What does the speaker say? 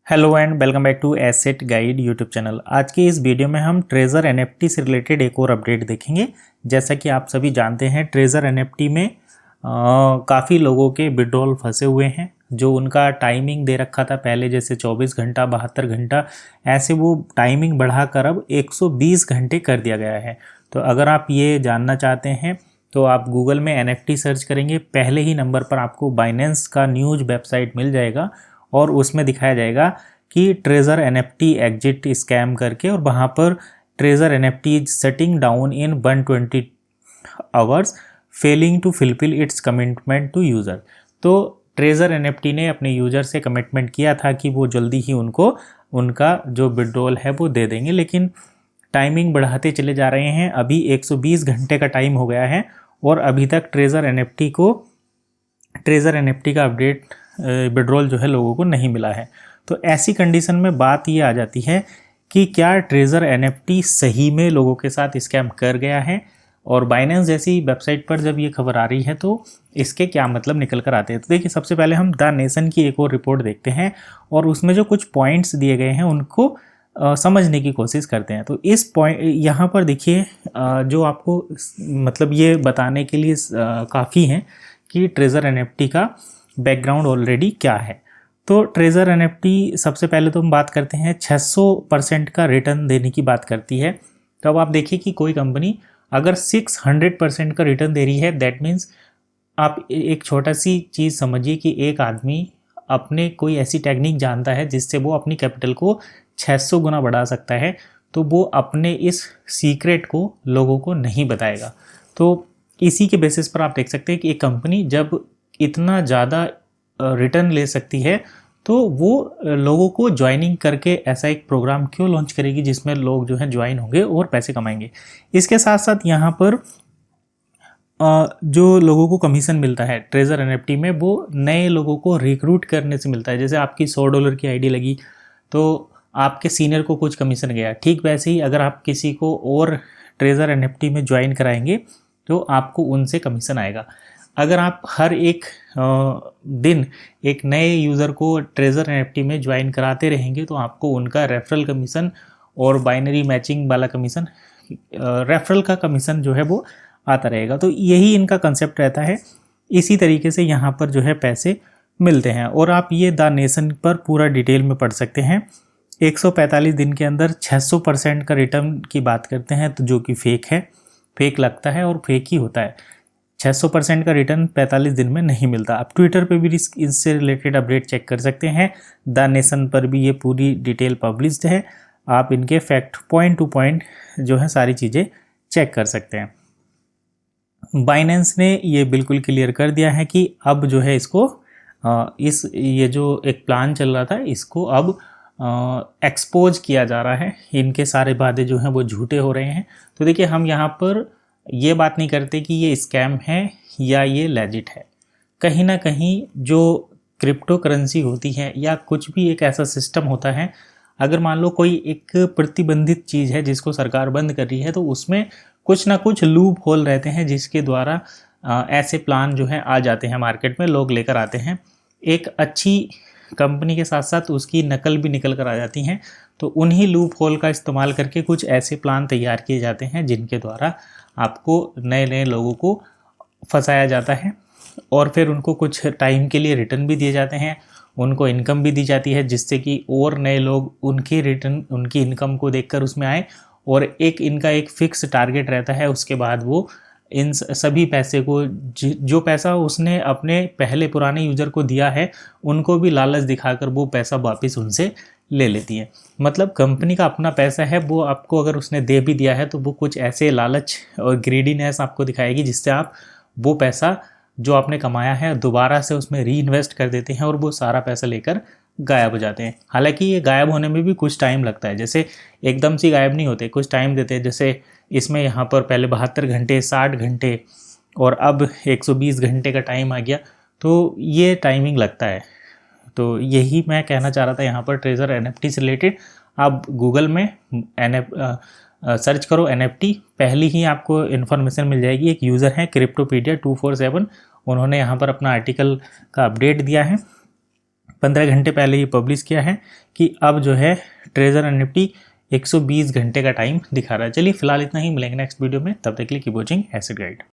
Hello and welcome back to Asset Guide YouTube channel. आज की इस वीडियो में हम ट्रेजर एनएफटी से रिलेटेड एक और अपडेट देखेंगे। जैसा कि आप सभी जानते हैं, ट्रेजर एनएफटी में काफ़ी लोगों के विड्रॉल फंसे हुए हैं। जो उनका टाइमिंग दे रखा था पहले, जैसे 24 घंटा 72 घंटा, ऐसे वो टाइमिंग बढ़ाकर अब 120 घंटे कर दिया गया है। तो अगर आप ये जानना चाहते हैं तो आप गूगल में एनएफटी सर्च करेंगे, पहले ही नंबर पर आपको बाइनेंस का न्यूज़ वेबसाइट मिल जाएगा और उसमें दिखाया जाएगा कि ट्रेजर एनएफटी एग्जिट स्कैम करके, और वहाँ पर Treasure NFT is setting down in 120 hours failing to fulfil its commitment to user. तो ट्रेजर एनएफटी ने अपने यूज़र से कमिटमेंट किया था कि वो जल्दी ही उनको उनका जो विड्रॉल है वो दे देंगे, लेकिन टाइमिंग बढ़ाते चले जा रहे हैं। अभी 120 घंटे का टाइम हो गया है और अभी तक ट्रेजर एनएफटी का अपडेट विड्रॉल जो है लोगों को नहीं मिला है। तो ऐसी कंडीशन में बात ये आ जाती है कि क्या ट्रेजर एनएफटी सही में लोगों के साथ स्कैम कर गया है, और बाइनेंस जैसी वेबसाइट पर जब ये खबर आ रही है तो इसके क्या मतलब निकल कर आते हैं। तो देखिए, सबसे पहले हम द नेशन की एक और रिपोर्ट देखते हैं और उसमें जो कुछ पॉइंट्स दिए गए हैं उनको समझने की कोशिश करते हैं। तो इस पॉइंट यहाँ पर देखिए, जो आपको मतलब ये बताने के लिए काफ़ी है कि ट्रेजर एनएफटी का बैकग्राउंड ऑलरेडी क्या है। तो ट्रेजर एनएफटी, सबसे पहले तो हम बात करते हैं 600% का रिटर्न देने की बात करती है। तो अब आप देखिए कि कोई कंपनी अगर 600% का रिटर्न दे रही है, दैट मीन्स आप एक छोटा सी चीज़ समझिए कि एक आदमी अपने कोई ऐसी टेक्निक जानता है जिससे वो अपनी कैपिटल को 600 गुना बढ़ा सकता है, तो वो अपने इस सीक्रेट को लोगों को नहीं बताएगा। तो इसी के बेसिस पर आप देख सकते हैं कि एक कंपनी जब इतना ज़्यादा रिटर्न ले सकती है तो वो लोगों को ज्वाइनिंग करके ऐसा एक प्रोग्राम क्यों लॉन्च करेगी जिसमें लोग जो है ज्वाइन होंगे और पैसे कमाएंगे। इसके साथ साथ यहाँ पर जो लोगों को कमीशन मिलता है ट्रेजर एनएफटी में, वो नए लोगों को रिक्रूट करने से मिलता है। जैसे आपकी $100 की आईडी लगी तो आपके सीनियर को कुछ कमीशन गया, ठीक वैसे ही अगर आप किसी को और ट्रेजर एनएफटी में ज्वाइन कराएंगे तो आपको उनसे कमीशन आएगा। अगर आप हर एक दिन एक नए यूज़र को ट्रेजर एनएफटी में ज्वाइन कराते रहेंगे तो आपको उनका रेफरल कमीशन और बाइनरी मैचिंग वाला कमीशन, रेफरल का कमीशन जो है वो आता रहेगा। तो यही इनका कंसेप्ट रहता है। इसी तरीके से यहाँ पर जो है पैसे मिलते हैं, और आप ये द नेशन पर पूरा डिटेल में पढ़ सकते हैं। 145 दिन के अंदर 600% का रिटर्न की बात करते हैं, तो जो कि फेक लगता है और फेक ही होता है। 600% का रिटर्न 45 दिन में नहीं मिलता। आप ट्विटर पे भी इससे रिलेटेड अपडेट चेक कर सकते हैं। द नेशन पर भी ये पूरी डिटेल पब्लिश्ड है। आप इनके फैक्ट पॉइंट टू पॉइंट जो है सारी चीज़ें चेक कर सकते हैं। बाइनेंस ने ये बिल्कुल क्लियर कर दिया है कि अब जो है इसको ये जो एक प्लान चल रहा था इसको अब एक्सपोज किया जा रहा है। इनके सारे वादे जो हैं वो झूठे हो रहे हैं। तो देखिए, हम यहाँ पर ये बात नहीं करते कि ये स्कैम है या ये लेजिट है। कहीं ना कहीं जो क्रिप्टो करेंसी होती है या कुछ भी एक ऐसा सिस्टम होता है, अगर मान लो कोई एक प्रतिबंधित चीज़ है जिसको सरकार बंद कर रही है, तो उसमें कुछ ना कुछ लूप होल रहते हैं जिसके द्वारा ऐसे प्लान जो है आ जाते हैं मार्केट में, लोग लेकर आते हैं। एक अच्छी कंपनी के साथ साथ उसकी नकल भी निकल कर आ जाती हैं। तो उन्हीं लूप होल का इस्तेमाल करके कुछ ऐसे प्लान तैयार किए जाते हैं जिनके द्वारा आपको नए नए लोगों को फंसाया जाता है, और फिर उनको कुछ टाइम के लिए रिटर्न भी दिए जाते हैं, उनको इनकम भी दी जाती है, जिससे कि और नए लोग उनकी इनकम को देखकर उसमें आए, और इनका एक फिक्स टारगेट रहता है। उसके बाद वो इन सभी पैसे को, जो पैसा उसने अपने पहले पुराने यूज़र को दिया है, उनको भी लालच दिखाकर वो पैसा वापस उनसे ले लेती है। मतलब कंपनी का अपना पैसा है, वो आपको अगर उसने दे भी दिया है तो वो कुछ ऐसे लालच और ग्रीडीनेस आपको दिखाएगी जिससे आप वो पैसा जो आपने कमाया है दोबारा से उसमें री इन्वेस्ट कर देते हैं और वो सारा पैसा लेकर गायब हो जाते हैं। हालांकि ये गायब होने में भी कुछ टाइम लगता है, जैसे एकदम से गायब नहीं होते, कुछ टाइम देते हैं। जैसे इसमें यहाँ पर पहले 72 घंटे, 60 घंटे और अब 120 घंटे का टाइम आ गया, तो ये टाइमिंग लगता है। तो यही मैं कहना चाह रहा था यहाँ पर ट्रेजर एनएफटी से रिलेटेड। आप गूगल में सर्च करो एनएफटी, पहली ही आपको इन्फॉर्मेशन मिल जाएगी। एक यूज़र है क्रिप्टोपीडिया 247, उन्होंने यहाँ पर अपना आर्टिकल का अपडेट दिया है। 15 घंटे पहले ये पब्लिश किया है कि अब जो है ट्रेजर एनएफटी 120 घंटे का टाइम दिखा रहा है। चलिए फिलहाल इतना ही, मिलेंगे नेक्स्ट वीडियो में, तब तक के लिए कीप वॉचिंग एसिड गाइड।